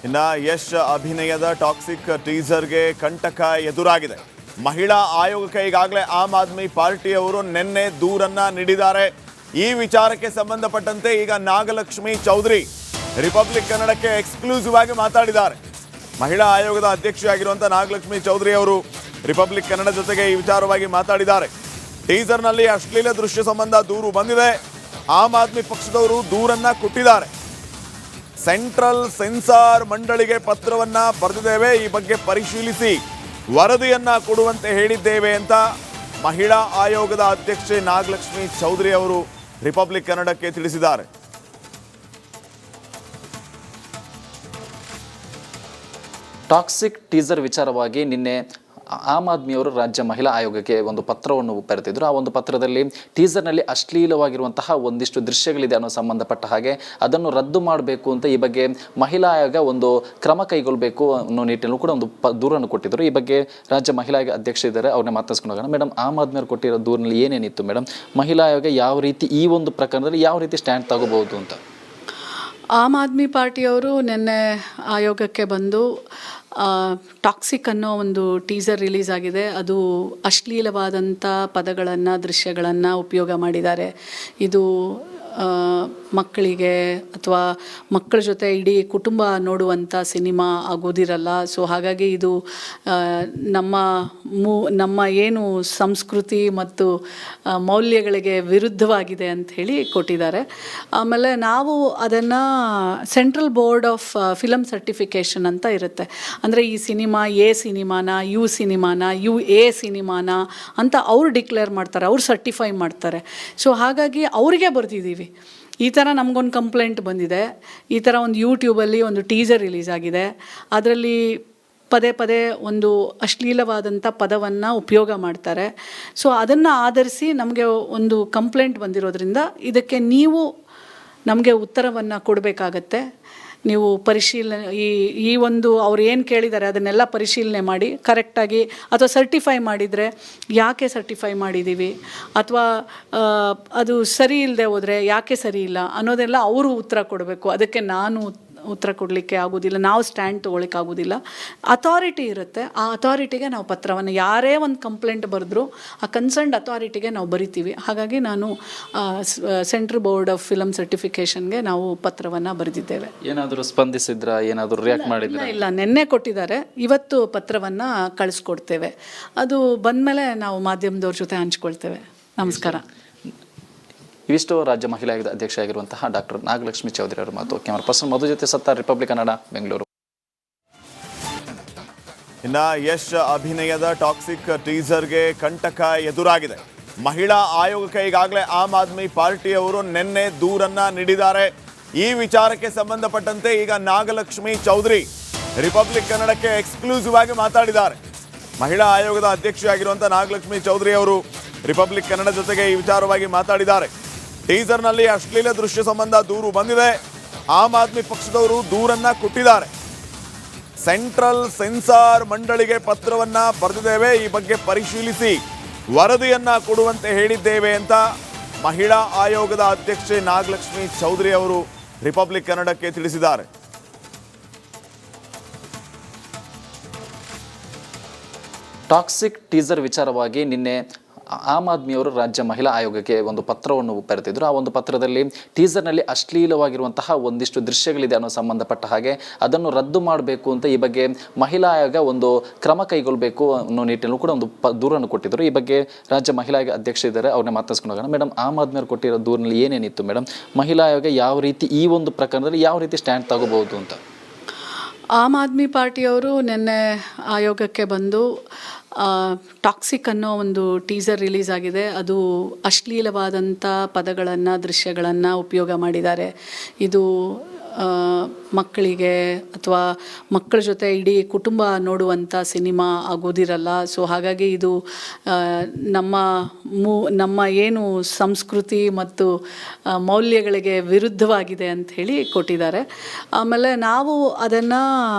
ಇನ್ನು ಯಶ್ ಅಭಿನಯದ ಟಾಕ್ಸಿಕ್ ಟೀಸರ್ಗೆ ಕಂಟಕ ಎದುರಾಗಿದೆ. ಮಹಿಳಾ ಆಯೋಗಕ್ಕೆ ಈಗಾಗಲೇ ಆಮ್ ಆದ್ಮಿ ಪಾರ್ಟಿಯವರು ನಿನ್ನೆ ದೂರನ್ನ ನೀಡಿದ್ದಾರೆ. ಈ ವಿಚಾರಕ್ಕೆ ಸಂಬಂಧಪಟ್ಟಂತೆ ಈಗ ನಾಗಲಕ್ಷ್ಮಿ ಚೌಧರಿ ರಿಪಬ್ಲಿಕ್ ಕನ್ನಡಕ್ಕೆ ಎಕ್ಸ್ಕ್ಲೂಸಿವ್ ಆಗಿ ಮಾತಾಡಿದ್ದಾರೆ. ಮಹಿಳಾ ಆಯೋಗದ ಅಧ್ಯಕ್ಷೆಯಾಗಿರುವಂತಹ ನಾಗಲಕ್ಷ್ಮಿ ಚೌಧರಿ ಅವರು ರಿಪಬ್ಲಿಕ್ ಕನ್ನಡ ಜೊತೆಗೆ ಈ ವಿಚಾರವಾಗಿ ಮಾತಾಡಿದ್ದಾರೆ. ಟೀಸರ್ನಲ್ಲಿ ಅಶ್ಲೀಲ ದೃಶ್ಯ ಸಂಬಂಧ ದೂರು ಬಂದಿದೆ. ಆಮ್ ಆದ್ಮಿ ಪಕ್ಷದವರು ದೂರನ್ನ ಕೊಟ್ಟಿದ್ದಾರೆ. ಸೆಂಟ್ರಲ್ ಸೆನ್ಸಾರ್ ಮಂಡಳಿಗೆ ಪತ್ರವನ್ನ ಬರೆದಿದ್ದೇವೆ, ಈ ಬಗ್ಗೆ ಪರಿಶೀಲಿಸಿ ವರದಿಯನ್ನ ಕೊಡುವಂತೆ ಹೇಳಿದ್ದೇವೆ ಅಂತ ಮಹಿಳಾ ಆಯೋಗದ ಅಧ್ಯಕ್ಷೆ ನಾಗಲಕ್ಷ್ಮಿ ಚೌಧರಿ ಅವರು ರಿಪಬ್ಲಿಕ್ ಕನ್ನಡಕ್ಕೆ ತಿಳಿಸಿದ್ದಾರೆ. ಟಾಕ್ಸಿಕ್ ಟೀಸರ್ ವಿಚಾರವಾಗಿ ನಿನ್ನೆ ಆಮ್ ಆದ್ಮಿಯವರು ರಾಜ್ಯ ಮಹಿಳಾ ಆಯೋಗಕ್ಕೆ ಒಂದು ಪತ್ರವನ್ನು ಬರೆದಿದ್ರು. ಆ ಒಂದು ಪತ್ರದಲ್ಲಿ ಟೀಸರ್ನಲ್ಲಿ ಅಶ್ಲೀಲವಾಗಿರುವಂತಹ ಒಂದಿಷ್ಟು ದೃಶ್ಯಗಳಿದೆ ಅನ್ನೋ ಸಂಬಂಧಪಟ್ಟ ಹಾಗೆ ಅದನ್ನು ರದ್ದು ಮಾಡಬೇಕು ಅಂತ ಈ ಬಗ್ಗೆ ಮಹಿಳಾ ಆಯೋಗ ಒಂದು ಕ್ರಮ ಕೈಗೊಳ್ಳಬೇಕು ಅನ್ನೋ ನಿಟ್ಟಿನಲ್ಲೂ ಕೂಡ ಒಂದು ದೂರನ್ನು ಕೊಟ್ಟಿದ್ದರು. ಈ ಬಗ್ಗೆ ರಾಜ್ಯ ಮಹಿಳಾ ಆಯೋಗ ಅಧ್ಯಕ್ಷ ಇದ್ದಾರೆ, ಅವ್ರನ್ನ ಮಾತಾಡ್ಸ್ಕೊಂಡು ಹೋಗೋಣ. ಮೇಡಮ್, ಆಮ್ ಆದ್ಮಿಯವರು ಕೊಟ್ಟಿರೋ ದೂರಿನಲ್ಲಿ ಏನೇನಿತ್ತು ಮೇಡಮ್? ಮಹಿಳಾ ಆಯೋಗ ಯಾವ ರೀತಿ ಈ ಒಂದು ಪ್ರಕರಣದಲ್ಲಿ ಯಾವ ರೀತಿ ಸ್ಟ್ಯಾಂಡ್ ತಗೋಬಹುದು ಅಂತ? ಆಮ್ ಆದ್ಮಿ ಪಾರ್ಟಿಯವರು ನಿನ್ನೆ ಆಯೋಗಕ್ಕೆ ಬಂದು ಟಾಕ್ಸಿಕ್ ಅನ್ನೋ ಒಂದು ಟೀಸರ್ ರಿಲೀಸ್ ಆಗಿದೆ, ಅದು ಅಶ್ಲೀಲವಾದಂಥ ಪದಗಳನ್ನು ದೃಶ್ಯಗಳನ್ನು ಉಪಯೋಗ ಮಾಡಿದ್ದಾರೆ. ಇದು ಮಕ್ಕಳಿಗೆ ಅಥವಾ ಮಕ್ಕಳ ಜೊತೆ ಇಡೀ ಕುಟುಂಬ ನೋಡುವಂಥ ಸಿನಿಮಾ ಆಗೋದಿರಲ್ಲ. ಸೊ ಹಾಗಾಗಿ ಇದು ನಮ್ಮ ಏನು ಸಂಸ್ಕೃತಿ ಮತ್ತು ಮೌಲ್ಯಗಳಿಗೆ ವಿರುದ್ಧವಾಗಿದೆ ಅಂತ ಹೇಳಿ ಕೊಟ್ಟಿದ್ದಾರೆ. ಆಮೇಲೆ ನಾವು ಅದನ್ನು central board of film certification ಅಂತ ಇರುತ್ತೆ. ಅಂದರೆ ಈ ಸಿನಿಮಾ ಎ ಸಿನಿಮಾನ, ಯು ಸಿನಿಮಾನ, UA ಸಿನಿಮಾನ ಅಂತ ಅವ್ರು ಡಿಕ್ಲೇರ್ ಮಾಡ್ತಾರೆ, ಅವ್ರು ಸರ್ಟಿಫೈ ಮಾಡ್ತಾರೆ. ಸೊ ಹಾಗಾಗಿ ಅವರಿಗೆ ಬರ್ತಿದ್ದೀವಿ, ಈ ಥರ ನಮಗೊಂದು ಕಂಪ್ಲೇಂಟ್ ಬಂದಿದೆ, ಈ ಥರ ಒಂದು ಯೂಟ್ಯೂಬಲ್ಲಿ ಒಂದು ಟೀಸರ್ ರಿಲೀಸ್ ಆಗಿದೆ, ಅದರಲ್ಲಿ ಪದೇ ಪದೇ ಒಂದು ಅಶ್ಲೀಲವಾದಂಥ ಪದವನ್ನು ಉಪಯೋಗ ಮಾಡ್ತಾರೆ. ಸೊ ಅದನ್ನು ಆಧರಿಸಿ ನಮಗೆ ಒಂದು ಕಂಪ್ಲೇಂಟ್ ಬಂದಿರೋದ್ರಿಂದ ಇದಕ್ಕೆ ನೀವು ನಮಗೆ ಉತ್ತರವನ್ನು ಕೊಡಬೇಕಾಗತ್ತೆ. ನೀವು ಪರಿಶೀಲನೆ ಈ ಒಂದು ಅವ್ರು ಏನು ಕೇಳಿದ್ದಾರೆ ಅದನ್ನೆಲ್ಲ ಪರಿಶೀಲನೆ ಮಾಡಿ ಕರೆಕ್ಟಾಗಿ, ಅಥವಾ ಸರ್ಟಿಫೈ ಮಾಡಿದರೆ ಯಾಕೆ ಸರ್ಟಿಫೈ ಮಾಡಿದ್ದೀವಿ, ಅಥವಾ ಅದು ಸರಿ ಇಲ್ಲದೆ ಹೋದರೆ ಯಾಕೆ ಸರಿ ಇಲ್ಲ ಅನ್ನೋದೆಲ್ಲ ಅವರು ಉತ್ತರ ಕೊಡಬೇಕು. ಅದಕ್ಕೆ ನಾನು ಉತ್ತರ ಕೊಡಲಿಕ್ಕೆ ಆಗೋದಿಲ್ಲ, ನಾವು ಸ್ಟ್ಯಾಂಡ್ ತೊಗೊಳಿಕ್ಕೆ ಆಗೋದಿಲ್ಲ. ಅಥಾರಿಟಿ ಇರುತ್ತೆ, ಆ ಅಥಾರಿಟಿಗೆ ನಾವು ಪತ್ರವನ್ನು, ಯಾರೇ ಒಂದು ಕಂಪ್ಲೇಂಟ್ ಬರೆದ್ರು ಆ ಕನ್ಸರ್ನ್ಡ್ ಅಥಾರಿಟಿಗೆ ನಾವು ಬರಿತೀವಿ. ಹಾಗಾಗಿ ನಾನು ಸೆಂಟ್ರಲ್ ಬೋರ್ಡ್ ಆಫ್ ಫಿಲಮ್ ಸರ್ಟಿಫಿಕೇಷನ್ಗೆ ನಾವು ಪತ್ರವನ್ನು ಬರೆದಿದ್ದೇವೆ. ಏನಾದರೂ ಸ್ಪಂದಿಸಿದ್ರ, ಏನಾದರೂ ರಿಯಾಕ್ಟ್ ಮಾಡಿದ್ರ? ಇಲ್ಲ, ನಿನ್ನೆ ಕೊಟ್ಟಿದ್ದಾರೆ, ಇವತ್ತು ಪತ್ರವನ್ನು ಕಳಿಸ್ಕೊಡ್ತೇವೆ. ಅದು ಬಂದಮೇಲೆ ನಾವು ಮಾಧ್ಯಮದವ್ರ ಜೊತೆ ಹಂಚ್ಕೊಳ್ತೇವೆ. ನಮಸ್ಕಾರ. ಇವಿಷ್ಟು ರಾಜ್ಯ ಮಹಿಳಾ ಆಯೋಗದ ಅಧ್ಯಕ್ಷ ಆಗಿರುವಂತಹ ಡಾಕ್ಟರ್ ನಾಗಲಕ್ಷ್ಮಿ ಚೌಧರಿ ಅವರ ಮಾತು. ಕ್ಯಾಮರಾ ಪರ್ಸನ್ ಮಧು ಜೊತೆ ಸತ್ತಾರ್, ರಿಪಬ್ಲಿಕ್ ಕನ್ನಡ, ಬೆಂಗಳೂರು. ಇನ್ನು ಯಶ್ ಅಭಿನಯದ ಟಾಕ್ಸಿಕ್ ಟೀಸರ್ಗೆ ಕಂಟಕ ಎದುರಾಗಿದೆ. ಮಹಿಳಾ ಆಯೋಗಕ್ಕೆ ಈಗಾಗಲೇ ಆಮ್ ಆದ್ಮಿ ಪಾರ್ಟಿಯವರು ನಿನ್ನೆ ದೂರನ್ನ ನೀಡಿದ್ದಾರೆ. ಈ ವಿಚಾರಕ್ಕೆ ಸಂಬಂಧಪಟ್ಟಂತೆ ಈಗ ನಾಗಲಕ್ಷ್ಮಿ ಚೌಧರಿ ರಿಪಬ್ಲಿಕ್ ಕನ್ನಡಕ್ಕೆ ಎಕ್ಸ್ಕ್ಲೂಸಿವ್ ಆಗಿ ಮಾತಾಡಿದ್ದಾರೆ. ಮಹಿಳಾ ಆಯೋಗದ ಅಧ್ಯಕ್ಷೆಯಾಗಿರುವಂತಹ ನಾಗಲಕ್ಷ್ಮಿ ಚೌಧರಿ ಅವರು ರಿಪಬ್ಲಿಕ್ ಕನ್ನಡ ಜೊತೆಗೆ ಈ ವಿಚಾರವಾಗಿ ಮಾತಾಡಿದ್ದಾರೆ. ಟೀಸರ್ನಲ್ಲಿ ಅಶ್ಲೀಲ ದೃಶ್ಯ ಸಂಬಂಧ ದೂರು ಬಂದಿದೆ. ಆಮ್ ಆದ್ಮಿ ಪಕ್ಷದವರು ದೂರನ್ನ ಕೊಟ್ಟಿದ್ದಾರೆ. ಸೆಂಟ್ರಲ್ ಸೆನ್ಸಾರ್ ಮಂಡಳಿಗೆ ಪತ್ರವನ್ನ ಬರೆದಿದ್ದೇವೆ, ಈ ಬಗ್ಗೆ ಪರಿಶೀಲಿಸಿ ವರದಿಯನ್ನ ಕೊಡುವಂತೆ ಹೇಳಿದ್ದೇವೆ ಅಂತ ಮಹಿಳಾ ಆಯೋಗದ ಅಧ್ಯಕ್ಷೆ ನಾಗಲಕ್ಷ್ಮಿ ಚೌಧರಿ ಅವರು ರಿಪಬ್ಲಿಕ್ ಕನ್ನಡಕ್ಕೆ ತಿಳಿಸಿದ್ದಾರೆ. ಟಾಕ್ಸಿಕ್ ಟೀಸರ್ ವಿಚಾರವಾಗಿ ನಿನ್ನೆ ಆಮ್ ಆದ್ಮಿಯವರು ರಾಜ್ಯ ಮಹಿಳಾ ಆಯೋಗಕ್ಕೆ ಒಂದು ಪತ್ರವನ್ನು ಬರೆದಿದ್ರು. ಆ ಒಂದು ಪತ್ರದಲ್ಲಿ ಟೀಸರ್ನಲ್ಲಿ ಅಶ್ಲೀಲವಾಗಿರುವಂತಹ ಒಂದಿಷ್ಟು ದೃಶ್ಯಗಳಿದೆ ಅನ್ನೋ ಸಂಬಂಧಪಟ್ಟ ಹಾಗೆ ಅದನ್ನು ರದ್ದು ಮಾಡಬೇಕು ಅಂತ ಈ ಬಗ್ಗೆ ಮಹಿಳಾ ಆಯೋಗ ಒಂದು ಕ್ರಮ ಕೈಗೊಳ್ಳಬೇಕು ಅನ್ನೋ ನಿಟ್ಟಿನಲ್ಲೂ ಕೂಡ ಒಂದು ದೂರನ್ನು ಕೊಟ್ಟಿದ್ದರು. ಈ ಬಗ್ಗೆ ರಾಜ್ಯ ಮಹಿಳಾ ಆಯೋಗ ಅಧ್ಯಕ್ಷ ಇದ್ದಾರೆ, ಅವ್ರನ್ನ ಮಾತಾಡ್ಸ್ಕೊಂಡು ಹೋಗೋಣ. ಮೇಡಮ್, ಆಮ್ ಆದ್ಮಿಯವರು ಕೊಟ್ಟಿರೋ ದೂರಿನಲ್ಲಿ ಏನೇನಿತ್ತು ಮೇಡಮ್? ಮಹಿಳಾ ಆಯೋಗ ಯಾವ ರೀತಿ ಈ ಒಂದು ಪ್ರಕರಣದಲ್ಲಿ ಯಾವ ರೀತಿ ಸ್ಟ್ಯಾಂಡ್ ತಗೋಬಹುದು ಅಂತ? ಆಮ್ ಆದ್ಮಿ ಪಾರ್ಟಿಯವರು ನಿನ್ನೆ ಆಯೋಗಕ್ಕೆ ಬಂದು ಟಾಕ್ಸಿಕ್ ಅನ್ನೋ ಒಂದು ಟೀಸರ್ ರಿಲೀಸ್ ಆಗಿದೆ, ಅದು ಅಶ್ಲೀಲವಾದಂಥ ಪದಗಳನ್ನು ದೃಶ್ಯಗಳನ್ನು ಉಪಯೋಗ ಮಾಡಿದ್ದಾರೆ. ಇದು ಮಕ್ಕಳಿಗೆ ಅಥವಾ ಮಕ್ಕಳ ಜೊತೆ ಇಡೀ ಕುಟುಂಬ ನೋಡುವಂಥ ಸಿನಿಮಾ ಆಗೋದಿರಲ್ಲ. ಸೊ ಹಾಗಾಗಿ ಇದು ನಮ್ಮ ಏನು ಸಂಸ್ಕೃತಿ ಮತ್ತು ಮೌಲ್ಯಗಳಿಗೆ ವಿರುದ್ಧವಾಗಿದೆ ಅಂತ ಹೇಳಿ ಕೊಟ್ಟಿದ್ದಾರೆ. ಆಮೇಲೆ ನಾವು ಅದನ್ನು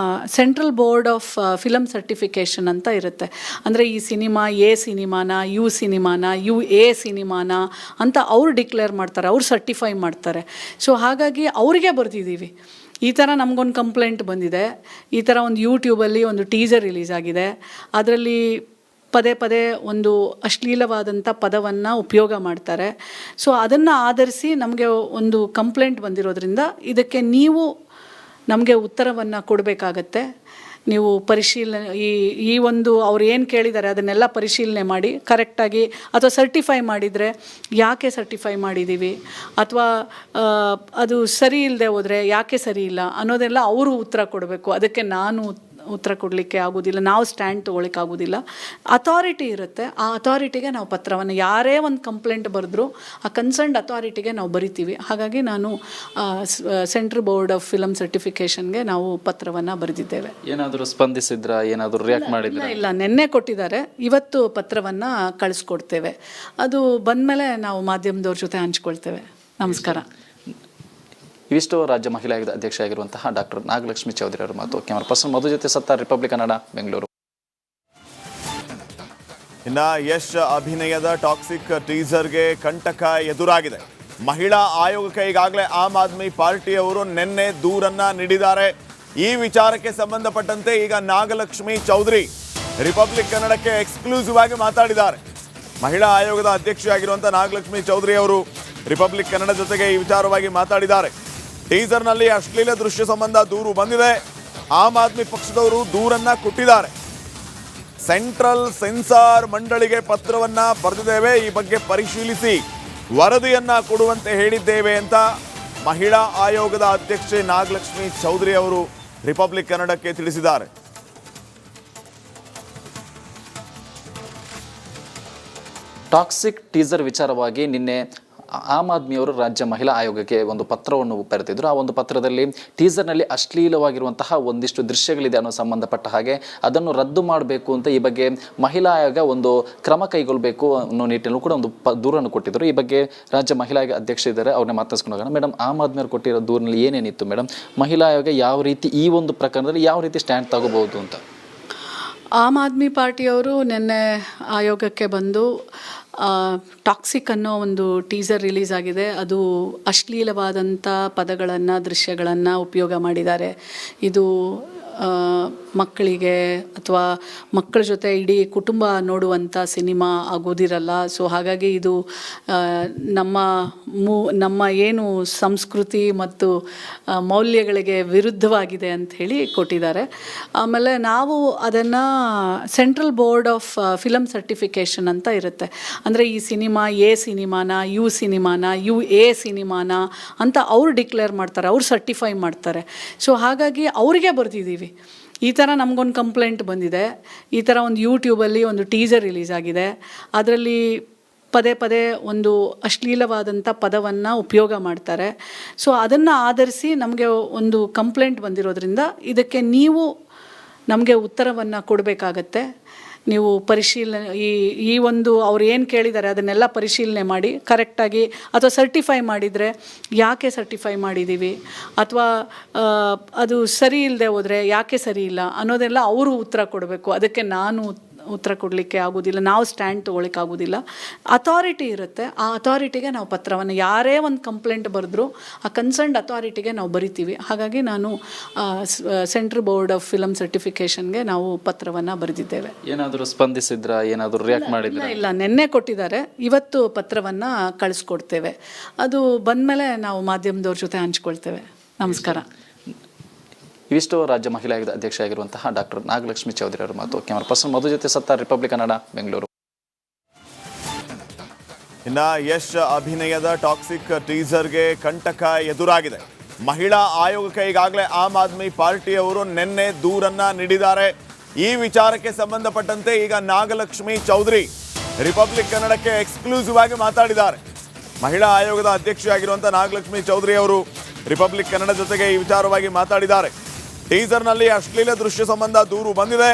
central board of film certification ಅಂತ ಇರುತ್ತೆ. ಅಂದರೆ ಈ ಸಿನಿಮಾ ಎ ಸಿನಿಮಾನ, ಯು ಸಿನಿಮಾನ, UA ಸಿನಿಮಾನ ಅಂತ ಅವ್ರು ಡಿಕ್ಲೇರ್ ಮಾಡ್ತಾರೆ, ಅವ್ರು ಸರ್ಟಿಫೈ ಮಾಡ್ತಾರೆ. ಸೊ ಹಾಗಾಗಿ ಅವರಿಗೆ ಬರ್ತಿದ್ದೀವಿ, ಈ ಥರ ನಮಗೊಂದು ಕಂಪ್ಲೇಂಟ್ ಬಂದಿದೆ, ಈ ಥರ ಒಂದು ಯೂಟ್ಯೂಬಲ್ಲಿ ಒಂದು ಟೀಸರ್ ರಿಲೀಸ್ ಆಗಿದೆ, ಅದರಲ್ಲಿ ಪದೇ ಪದೇ ಒಂದು ಅಶ್ಲೀಲವಾದಂಥ ಪದವನ್ನು ಉಪಯೋಗ ಮಾಡ್ತಾರೆ. ಸೊ ಅದನ್ನು ಆಧರಿಸಿ ನಮಗೆ ಒಂದು ಕಂಪ್ಲೇಂಟ್ ಬಂದಿರೋದ್ರಿಂದ ಇದಕ್ಕೆ ನೀವು ನಮಗೆ ಉತ್ತರವನ್ನು ಕೊಡಬೇಕಾಗತ್ತೆ. ನೀವು ಪರಿಶೀಲನೆ ಈ ಒಂದು ಅವ್ರು ಏನು ಕೇಳಿದ್ದಾರೆ ಅದನ್ನೆಲ್ಲ ಪರಿಶೀಲನೆ ಮಾಡಿ ಕರೆಕ್ಟಾಗಿ, ಅಥವಾ ಸರ್ಟಿಫೈ ಮಾಡಿದರೆ ಯಾಕೆ ಸರ್ಟಿಫೈ ಮಾಡಿದ್ದೀವಿ, ಅಥವಾ ಅದು ಸರಿ ಇಲ್ಲದೆ ಹೋದರೆ ಯಾಕೆ ಸರಿ ಇಲ್ಲ ಅನ್ನೋದೆಲ್ಲ ಅವರು ಉತ್ತರ ಕೊಡಬೇಕು. ಅದಕ್ಕೆ ನಾನು ಉತ್ತರ ಕೊಡಲಿಕ್ಕೆ ಆಗೋದಿಲ್ಲ, ನಾವು ಸ್ಟ್ಯಾಂಡ್ ತೊಗೊಳಿಕ್ಕೆ ಆಗೋದಿಲ್ಲ. ಅಥಾರಿಟಿ ಇರುತ್ತೆ, ಆ ಅಥಾರಿಟಿಗೆ ನಾವು ಪತ್ರವನ್ನು, ಯಾರೇ ಒಂದು ಕಂಪ್ಲೇಂಟ್ ಬರೆದ್ರು ಆ ಕನ್ಸರ್ನ್ಡ್ ಅಥಾರಿಟಿಗೆ ನಾವು ಬರಿತೀವಿ. ಹಾಗಾಗಿ ನಾನು ಸೆಂಟ್ರಲ್ ಬೋರ್ಡ್ ಆಫ್ ಫಿಲಮ್ ಸರ್ಟಿಫಿಕೇಷನ್ಗೆ ನಾವು ಪತ್ರವನ್ನು ಬರೆದಿದ್ದೇವೆ. ಏನಾದರೂ ಸ್ಪಂದಿಸಿದ್ರ, ಏನಾದರೂ ರಿಯಾಕ್ಟ್ ಮಾಡಿದ್ರ? ಇಲ್ಲ, ನಿನ್ನೆ ಕೊಟ್ಟಿದ್ದಾರೆ, ಇವತ್ತು ಪತ್ರವನ್ನು ಕಳಿಸ್ಕೊಡ್ತೇವೆ. ಅದು ಬಂದಮೇಲೆ ನಾವು ಮಾಧ್ಯಮದವ್ರ ಜೊತೆ ಹಂಚ್ಕೊಳ್ತೇವೆ. ನಮಸ್ಕಾರ. ಇವಿಷ್ಟು ರಾಜ್ಯ ಮಹಿಳಾ ಆಯೋಗದ ಅಧ್ಯಕ್ಷ ಆಗಿರುವಂತಹ ಡಾಕ್ಟರ್ ನಾಗಲಕ್ಷ್ಮಿ ಚೌಧರಿ ಅವರ ಮಾತು. ಕ್ಯಾಮರಾ ಪರ್ಸನ್ ಮಧು ಜೊತೆ ಸತ್ತಾರ್, ರಿಪಬ್ಲಿಕ್ ಕನ್ನಡ, ಬೆಂಗಳೂರು. ಇನ್ನ ಯಶ್ ಅಭಿನಯದ ಟಾಕ್ಸಿಕ್ ಟೀಸರ್ಗೆ ಕಂಟಕ ಎದುರಾಗಿದೆ. ಮಹಿಳಾ ಆಯೋಗಕ್ಕೆ ಈಗಾಗಲೇ ಆಮ್ ಆದ್ಮಿ ಪಾರ್ಟಿಯವರು ನಿನ್ನೆ ದೂರನ್ನ ನೀಡಿದ್ದಾರೆ. ಈ ವಿಚಾರಕ್ಕೆ ಸಂಬಂಧಪಟ್ಟಂತೆ ಈಗ ನಾಗಲಕ್ಷ್ಮಿ ಚೌಧರಿ ರಿಪಬ್ಲಿಕ್ ಕನ್ನಡಕ್ಕೆ ಎಕ್ಸ್ಕ್ಲೂಸಿವ್ ಆಗಿ ಮಾತಾಡಿದ್ದಾರೆ. ಮಹಿಳಾ ಆಯೋಗದ ಅಧ್ಯಕ್ಷೆಯಾಗಿರುವಂತಹ ನಾಗಲಕ್ಷ್ಮಿ ಚೌಧರಿ ಅವರು ರಿಪಬ್ಲಿಕ್ ಕನ್ನಡ ಜೊತೆಗೆ ಈ ವಿಚಾರವಾಗಿ ಮಾತಾಡಿದ್ದಾರೆ. ಟೀಸರ್ನಲ್ಲಿ ಅಶ್ಲೀಲ ದೃಶ್ಯ ಸಂಬಂಧ ದೂರು ಬಂದಿದೆ. ಆಮ್ ಆದ್ಮಿ ಪಕ್ಷದವರು ದೂರನ್ನ ಕೊಟ್ಟಿದ್ದಾರೆ. ಸೆಂಟ್ರಲ್ ಸೆನ್ಸಾರ್ ಮಂಡಳಿಗೆ ಪತ್ರವನ್ನ ಬರೆದಿದ್ದೇವೆ, ಈ ಬಗ್ಗೆ ಪರಿಶೀಲಿಸಿ ವರದಿಯನ್ನ ಕೊಡುವಂತೆ ಹೇಳಿದ್ದೇವೆ ಅಂತ ಮಹಿಳಾ ಆಯೋಗದ ಅಧ್ಯಕ್ಷೆ ನಾಗಲಕ್ಷ್ಮಿ ಚೌಧರಿ ಅವರು ರಿಪಬ್ಲಿಕ್ ಕನ್ನಡಕ್ಕೆ ತಿಳಿಸಿದ್ದಾರೆ. ಟಾಕ್ಸಿಕ್ ಟೀಸರ್ ವಿಚಾರವಾಗಿ ನಿನ್ನೆ ಆಮ್ ಆದ್ಮಿಯವರು ರಾಜ್ಯ ಮಹಿಳಾ ಆಯೋಗಕ್ಕೆ ಒಂದು ಪತ್ರವನ್ನು ಬರೆದಿದ್ರು. ಆ ಒಂದು ಪತ್ರದಲ್ಲಿ ಟೀಸರ್ನಲ್ಲಿ ಅಶ್ಲೀಲವಾಗಿರುವಂತಹ ಒಂದಿಷ್ಟು ದೃಶ್ಯಗಳಿದೆ ಅನ್ನೋ ಸಂಬಂಧಪಟ್ಟ ಹಾಗೆ ಅದನ್ನು ರದ್ದು ಮಾಡಬೇಕು ಅಂತ, ಈ ಬಗ್ಗೆ ಮಹಿಳಾ ಆಯೋಗ ಒಂದು ಕ್ರಮ ಕೈಗೊಳ್ಳಬೇಕು ಅನ್ನೋ ನಿಟ್ಟಿನಲ್ಲೂ ಕೂಡ ಒಂದು ದೂರನ್ನು ಕೊಟ್ಟಿದ್ದರು. ಈ ಬಗ್ಗೆ ರಾಜ್ಯ ಮಹಿಳಾ ಆಯೋಗ ಅಧ್ಯಕ್ಷ ಇದ್ದಾರೆ, ಅವ್ರನ್ನ ಮಾತಾಡ್ಸ್ಕೊಂಡು ಹೋಗೋಣ. ಮೇಡಮ್, ಆಮ್ ಆದ್ಮಿಯವರು ಕೊಟ್ಟಿರೋ ದೂರಿನಲ್ಲಿ ಏನೇನಿತ್ತು ಮೇಡಮ್? ಮಹಿಳಾ ಆಯೋಗ ಯಾವ ರೀತಿ ಈ ಒಂದು ಪ್ರಕರಣದಲ್ಲಿ ಯಾವ ರೀತಿ ಸ್ಟ್ಯಾಂಡ್ ತಗೋಬಹುದು ಅಂತ? ಆಮ್ ಆದ್ಮಿ ಪಾರ್ಟಿಯವರು ನಿನ್ನೆ ಆಯೋಗಕ್ಕೆ ಬಂದು ಟಾಕ್ಸಿಕ್ ಅನ್ನೋ ಒಂದು ಟೀಸರ್ ರಿಲೀಸ್ ಆಗಿದೆ, ಅದು ಅಶ್ಲೀಲವಾದಂಥ ಪದಗಳನ್ನು, ದೃಶ್ಯಗಳನ್ನು ಉಪಯೋಗ ಮಾಡಿದ್ದಾರೆ. ಇದು ಮಕ್ಕಳಿಗೆ ಅಥವಾ ಮಕ್ಕಳ ಜೊತೆ ಇಡೀ ಕುಟುಂಬ ನೋಡುವಂಥ ಸಿನಿಮಾ ಆಗೋದಿರಲ್ಲ. ಸೊ ಹಾಗಾಗಿ ಇದು ನಮ್ಮ ಏನು ಸಂಸ್ಕೃತಿ ಮತ್ತು ಮೌಲ್ಯಗಳಿಗೆ ವಿರುದ್ಧವಾಗಿದೆ ಅಂತ ಹೇಳಿ ಕೊಟ್ಟಿದ್ದಾರೆ. ಆಮೇಲೆ ನಾವು ಅದನ್ನು central board of film certification ಅಂತ ಇರುತ್ತೆ, ಅಂದರೆ ಈ ಸಿನಿಮಾ ಎ ಸಿನಿಮಾನ, ಯು ಸಿನಿಮಾನ, UA ಸಿನಿಮಾನ ಅಂತ ಅವ್ರು ಡಿಕ್ಲೇರ್ ಮಾಡ್ತಾರೆ, ಅವ್ರು ಸರ್ಟಿಫೈ ಮಾಡ್ತಾರೆ. ಸೊ ಹಾಗಾಗಿ ಅವರಿಗೆ ಬರ್ತಿದ್ದೀವಿ. ಈ ಥರ ನಮಗೊಂದು ಕಂಪ್ಲೇಂಟ್ ಬಂದಿದೆ, ಈ ಥರ ಒಂದು ಯೂಟ್ಯೂಬಲ್ಲಿ ಒಂದು ಟೀಸರ್ ರಿಲೀಸ್ ಆಗಿದೆ, ಅದರಲ್ಲಿ ಪದೇ ಪದೇ ಒಂದು ಅಶ್ಲೀಲವಾದಂಥ ಪದವನ್ನು ಉಪಯೋಗ ಮಾಡ್ತಾರೆ. ಸೊ ಅದನ್ನು ಆಧರಿಸಿ ನಮಗೆ ಒಂದು ಕಂಪ್ಲೇಂಟ್ ಬಂದಿರೋದ್ರಿಂದ ಇದಕ್ಕೆ ನೀವು ನಮಗೆ ಉತ್ತರವನ್ನು ಕೊಡಬೇಕಾಗತ್ತೆ. ನೀವು ಪರಿಶೀಲನೆ ಈ ಒಂದು ಅವ್ರು ಏನು ಕೇಳಿದ್ದಾರೆ ಅದನ್ನೆಲ್ಲ ಪರಿಶೀಲನೆ ಮಾಡಿ ಕರೆಕ್ಟಾಗಿ, ಅಥವಾ ಸರ್ಟಿಫೈ ಮಾಡಿದರೆ ಯಾಕೆ ಸರ್ಟಿಫೈ ಮಾಡಿದ್ದೀವಿ, ಅಥವಾ ಅದು ಸರಿ ಇಲ್ಲದೆ ಹೋದರೆ ಯಾಕೆ ಸರಿ ಇಲ್ಲ ಅನ್ನೋದೆಲ್ಲ ಅವರು ಉತ್ತರ ಕೊಡಬೇಕು. ಅದಕ್ಕೆ ನಾನು ಉತ್ತರ ಕೊಡಲಿಕ್ಕೆ ಆಗೋದಿಲ್ಲ, ನಾವು ಸ್ಟ್ಯಾಂಡ್ ತೊಗೊಳಿಕ್ಕೆ ಆಗೋದಿಲ್ಲ. ಅಥಾರಿಟಿ ಇರುತ್ತೆ, ಆ ಅಥಾರಿಟಿಗೆ ನಾವು ಪತ್ರವನ್ನು, ಯಾರೇ ಒಂದು ಕಂಪ್ಲೇಂಟ್ ಬರೆದ್ರು ಆ ಕನ್ಸರ್ನ್ಡ್ ಅಥಾರಿಟಿಗೆ ನಾವು ಬರಿತೀವಿ. ಹಾಗಾಗಿ ನಾನು ಸೆಂಟ್ರಲ್ ಬೋರ್ಡ್ ಆಫ್ ಫಿಲಮ್ ಸರ್ಟಿಫಿಕೇಷನ್ಗೆ ನಾವು ಪತ್ರವನ್ನು ಬರೆದಿದ್ದೇವೆ. ಏನಾದರೂ ಸ್ಪಂದಿಸಿದ್ರ, ಏನಾದರೂ ರಿಯಾಕ್ಟ್ ಮಾಡಿದ್ರ? ಇಲ್ಲ, ನಿನ್ನೆ ಕೊಟ್ಟಿದ್ದಾರೆ, ಇವತ್ತು ಪತ್ರವನ್ನು ಕಳಿಸ್ಕೊಡ್ತೇವೆ. ಅದು ಬಂದಮೇಲೆ ನಾವು ಮಾಧ್ಯಮದವ್ರ ಜೊತೆ ಹಂಚ್ಕೊಳ್ತೇವೆ. ನಮಸ್ಕಾರ. ಇವಿಷ್ಟು ರಾಜ್ಯ ಮಹಿಳಾ ಆಯೋಗದ ಅಧ್ಯಕ್ಷ ಆಗಿರುವಂತಹ ಡಾಕ್ಟರ್ ನಾಗಲಕ್ಷ್ಮಿ ಚೌಧರಿ ಅವರ ಮಾತು. ಕ್ಯಾಮರಾ ಪರ್ಸನ್ ಮಧು ಜೊತೆ ಸತ್ತಾರ್, ರಿಪಬ್ಲಿಕ್ ಕನ್ನಡ, ಬೆಂಗಳೂರು. ಇನ್ನ ಯಶ್ ಅಭಿನಯದ ಟಾಕ್ಸಿಕ್ ಟೀಸರ್ಗೆ ಕಂಟಕ ಎದುರಾಗಿದೆ. ಮಹಿಳಾ ಆಯೋಗಕ್ಕೆ ಈಗಾಗಲೇ ಆಮ್ ಆದ್ಮಿ ಪಾರ್ಟಿಯವರು ನಿನ್ನೆ ದೂರನ್ನ ನೀಡಿದ್ದಾರೆ. ಈ ವಿಚಾರಕ್ಕೆ ಸಂಬಂಧಪಟ್ಟಂತೆ ಈಗ ನಾಗಲಕ್ಷ್ಮಿ ಚೌಧರಿ ರಿಪಬ್ಲಿಕ್ ಕನ್ನಡಕ್ಕೆ ಎಕ್ಸ್ಕ್ಲೂಸಿವ್ ಆಗಿ ಮಾತಾಡಿದ್ದಾರೆ. ಮಹಿಳಾ ಆಯೋಗದ ಅಧ್ಯಕ್ಷೆಯಾಗಿರುವಂತಹ ನಾಗಲಕ್ಷ್ಮಿ ಚೌಧರಿ ಅವರು ರಿಪಬ್ಲಿಕ್ ಕನ್ನಡ ಜೊತೆಗೆ ಈ ವಿಚಾರವಾಗಿ ಮಾತಾಡಿದ್ದಾರೆ. ಟೀಸರ್ನಲ್ಲಿ ಅಶ್ಲೀಲ ದೃಶ್ಯ ಸಂಬಂಧ ದೂರು ಬಂದಿದೆ.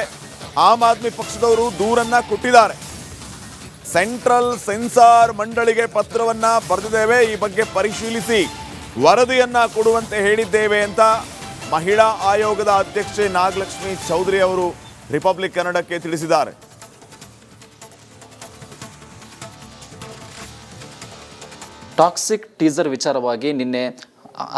ಆಮ್ ಆದ್ಮಿ ಪಕ್ಷದವರು ದೂರನ್ನ ಕೊಟ್ಟಿದ್ದಾರೆ. ಸೆಂಟ್ರಲ್ ಸೆನ್ಸಾರ್ ಮಂಡಳಿಗೆ ಪತ್ರವನ್ನ ಬರೆದಿದ್ದೇವೆ, ಈ ಬಗ್ಗೆ ಪರಿಶೀಲಿಸಿ ವರದಿಯನ್ನ ಕೊಡುವಂತೆ ಹೇಳಿದ್ದೇವೆ ಅಂತ ಮಹಿಳಾ ಆಯೋಗದ ಅಧ್ಯಕ್ಷೆ ನಾಗಲಕ್ಷ್ಮಿ ಚೌಧರಿ ಅವರು ರಿಪಬ್ಲಿಕ್ ಕನ್ನಡಕ್ಕೆ ತಿಳಿಸಿದ್ದಾರೆ. ಟಾಕ್ಸಿಕ್ ಟೀಸರ್ ವಿಚಾರವಾಗಿ ನಿನ್ನೆ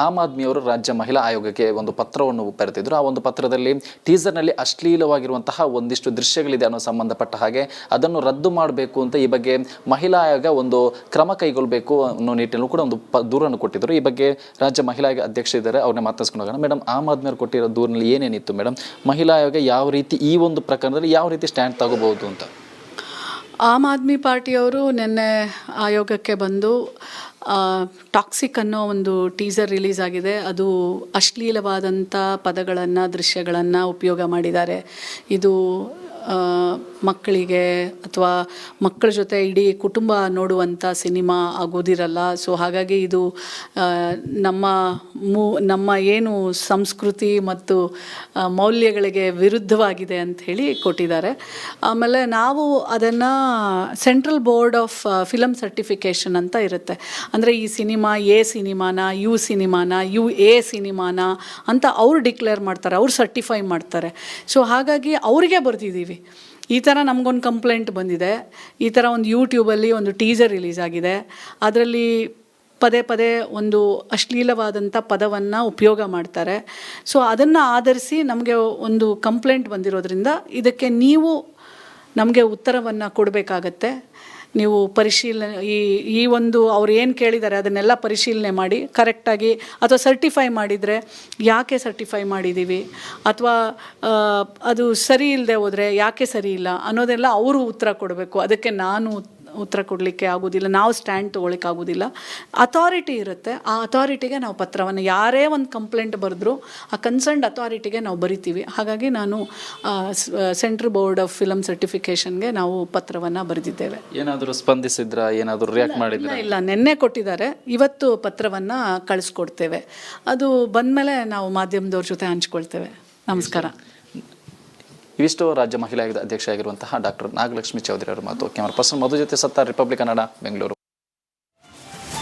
ಆಮ್ ಆದ್ಮಿಯವರು ರಾಜ್ಯ ಮಹಿಳಾ ಆಯೋಗಕ್ಕೆ ಒಂದು ಪತ್ರವನ್ನು ಬರೆದಿದ್ರು. ಆ ಒಂದು ಪತ್ರದಲ್ಲಿ ಟೀಸರ್ನಲ್ಲಿ ಅಶ್ಲೀಲವಾಗಿರುವಂತಹ ಒಂದಿಷ್ಟು ದೃಶ್ಯಗಳಿದೆ ಅನ್ನೋ ಸಂಬಂಧಪಟ್ಟ ಹಾಗೆ ಅದನ್ನು ರದ್ದು ಮಾಡಬೇಕು ಅಂತ ಈ ಬಗ್ಗೆ ಮಹಿಳಾ ಆಯೋಗ ಒಂದು ಕ್ರಮ ಕೈಗೊಳ್ಳಬೇಕು ಅನ್ನೋ ನಿಟ್ಟಿನಲ್ಲೂ ಕೂಡ ಒಂದು ದೂರನ್ನು ಕೊಟ್ಟಿದ್ದರು. ಈ ಬಗ್ಗೆ ರಾಜ್ಯ ಮಹಿಳಾ ಆಯೋಗ ಅಧ್ಯಕ್ಷ ಇದ್ದಾರೆ, ಅವ್ರನ್ನ ಮಾತಾಡ್ಸ್ಕೊಂಡು ಹೋಗೋಣ. ಮೇಡಮ್, ಆಮ್ ಆದ್ಮಿಯವರು ಕೊಟ್ಟಿರೋ ದೂರಿನಲ್ಲಿ ಏನೇನಿತ್ತು ಮೇಡಮ್? ಮಹಿಳಾ ಆಯೋಗ ಯಾವ ರೀತಿ ಈ ಒಂದು ಪ್ರಕರಣದಲ್ಲಿ ಯಾವ ರೀತಿ ಸ್ಟ್ಯಾಂಡ್ ತಗೋಬಹುದು ಅಂತ? ಆಮ್ ಆದ್ಮಿ ಪಾರ್ಟಿಯವರು ನಿನ್ನೆ ಆಯೋಗಕ್ಕೆ ಬಂದು ಟಾಕ್ಸಿಕ್ ಅನ್ನೋ ಒಂದು ಟೀಸರ್ ರಿಲೀಸ್ ಆಗಿದೆ, ಅದು ಅಶ್ಲೀಲವಾದಂಥ ಪದಗಳನ್ನು ದೃಶ್ಯಗಳನ್ನು ಉಪಯೋಗ ಮಾಡಿದ್ದಾರೆ. ಇದು ಮಕ್ಕಳಿಗೆ ಅಥವಾ ಮಕ್ಕಳ ಜೊತೆ ಇಡೀ ಕುಟುಂಬ ನೋಡುವಂಥ ಸಿನಿಮಾ ಆಗೋದಿರಲ್ಲ. ಸೊ ಹಾಗಾಗಿ ಇದು ನಮ್ಮ ಏನು ಸಂಸ್ಕೃತಿ ಮತ್ತು ಮೌಲ್ಯಗಳಿಗೆ ವಿರುದ್ಧವಾಗಿದೆ ಅಂತ ಹೇಳಿ ಕೊಟ್ಟಿದ್ದಾರೆ. ಆಮೇಲೆ ನಾವು ಅದನ್ನು central board of film certification ಅಂತ ಇರುತ್ತೆ. ಅಂದರೆ ಈ ಸಿನಿಮಾ ಎ ಸಿನಿಮಾನ, ಯು ಸಿನಿಮಾನ, UA ಸಿನಿಮಾನ ಅಂತ ಅವ್ರು ಡಿಕ್ಲೇರ್ ಮಾಡ್ತಾರೆ, ಅವ್ರು ಸರ್ಟಿಫೈ ಮಾಡ್ತಾರೆ. ಸೊ ಹಾಗಾಗಿ ಅವರಿಗೆ ಬರ್ತಿದ್ದೀವಿ, ಈ ಥರ ನಮಗೊಂದು ಕಂಪ್ಲೇಂಟ್ ಬಂದಿದೆ, ಈ ಥರ ಒಂದು ಯೂಟ್ಯೂಬಲ್ಲಿ ಒಂದು ಟೀಸರ್ ರಿಲೀಸ್ ಆಗಿದೆ, ಅದರಲ್ಲಿ ಪದೇ ಪದೇ ಒಂದು ಅಶ್ಲೀಲವಾದಂಥ ಪದವನ್ನು ಉಪಯೋಗ ಮಾಡ್ತಾರೆ. ಸೊ ಅದನ್ನು ಆಧರಿಸಿ ನಮಗೆ ಒಂದು ಕಂಪ್ಲೇಂಟ್ ಬಂದಿರೋದ್ರಿಂದ ಇದಕ್ಕೆ ನೀವು ನಮಗೆ ಉತ್ತರವನ್ನು ಕೊಡಬೇಕಾಗತ್ತೆ. ನೀವು ಪರಿಶೀಲನೆ ಈ ಒಂದು ಅವ್ರು ಏನು ಕೇಳಿದ್ದಾರೆ ಅದನ್ನೆಲ್ಲ ಪರಿಶೀಲನೆ ಮಾಡಿ ಕರೆಕ್ಟಾಗಿ, ಅಥವಾ ಸರ್ಟಿಫೈ ಮಾಡಿದರೆ ಯಾಕೆ ಸರ್ಟಿಫೈ ಮಾಡಿದ್ದೀವಿ, ಅಥವಾ ಅದು ಸರಿ ಇಲ್ಲದೆ ಹೋದರೆ ಯಾಕೆ ಸರಿ ಇಲ್ಲ ಅನ್ನೋದೆಲ್ಲ ಅವರು ಉತ್ತರ ಕೊಡಬೇಕು. ಅದಕ್ಕೆ ನಾನು ಉತ್ತರ ಕೊಡಲಿಕ್ಕೆ ಆಗೋದಿಲ್ಲ, ನಾವು ಸ್ಟ್ಯಾಂಡ್ ತೊಗೊಳಿಕ್ಕೆ ಆಗೋದಿಲ್ಲ. ಅಥಾರಿಟಿ ಇರುತ್ತೆ, ಆ ಅಥಾರಿಟಿಗೆ ನಾವು ಪತ್ರವನ್ನು, ಯಾರೇ ಒಂದು ಕಂಪ್ಲೇಂಟ್ ಬರೆದ್ರು ಆ ಕನ್ಸರ್ನ್ಡ್ ಅಥಾರಿಟಿಗೆ ನಾವು ಬರಿತೀವಿ. ಹಾಗಾಗಿ ನಾನು ಸೆಂಟ್ರಲ್ ಬೋರ್ಡ್ ಆಫ್ ಫಿಲಮ್ ಸರ್ಟಿಫಿಕೇಷನ್ಗೆ ನಾವು ಪತ್ರವನ್ನು ಬರೆದಿದ್ದೇವೆ. ಏನಾದರೂ ಸ್ಪಂದಿಸಿದ್ರ, ಏನಾದರೂ ರಿಯಾಕ್ಟ್ ಮಾಡಿದ್ರ? ಇಲ್ಲ, ನಿನ್ನೆ ಕೊಟ್ಟಿದ್ದಾರೆ, ಇವತ್ತು ಪತ್ರವನ್ನು ಕಳಿಸ್ಕೊಡ್ತೇವೆ. ಅದು ಬಂದಮೇಲೆ ನಾವು ಮಾಧ್ಯಮದವ್ರ ಜೊತೆ ಹಂಚ್ಕೊಳ್ತೇವೆ. ನಮಸ್ಕಾರ. ಇವಿಷ್ಟು ರಾಜ್ಯ ಮಹಿಳಾ ಆಯೋಗದ ಅಧ್ಯಕ್ಷ ಆಗಿರುವಂತಹ ಡಾಕ್ಟರ್ ನಾಗಲಕ್ಷ್ಮಿ ಚೌಧರಿ ಅವರ ಮಾತು. ಕ್ಯಾಮರಾ ಪರ್ಸನ್ ಮಧು ಜೊತೆ ಸತ್ತಾರ್, ರಿಪಬ್ಲಿಕ್ ಕನ್ನಡ, ಬೆಂಗಳೂರು.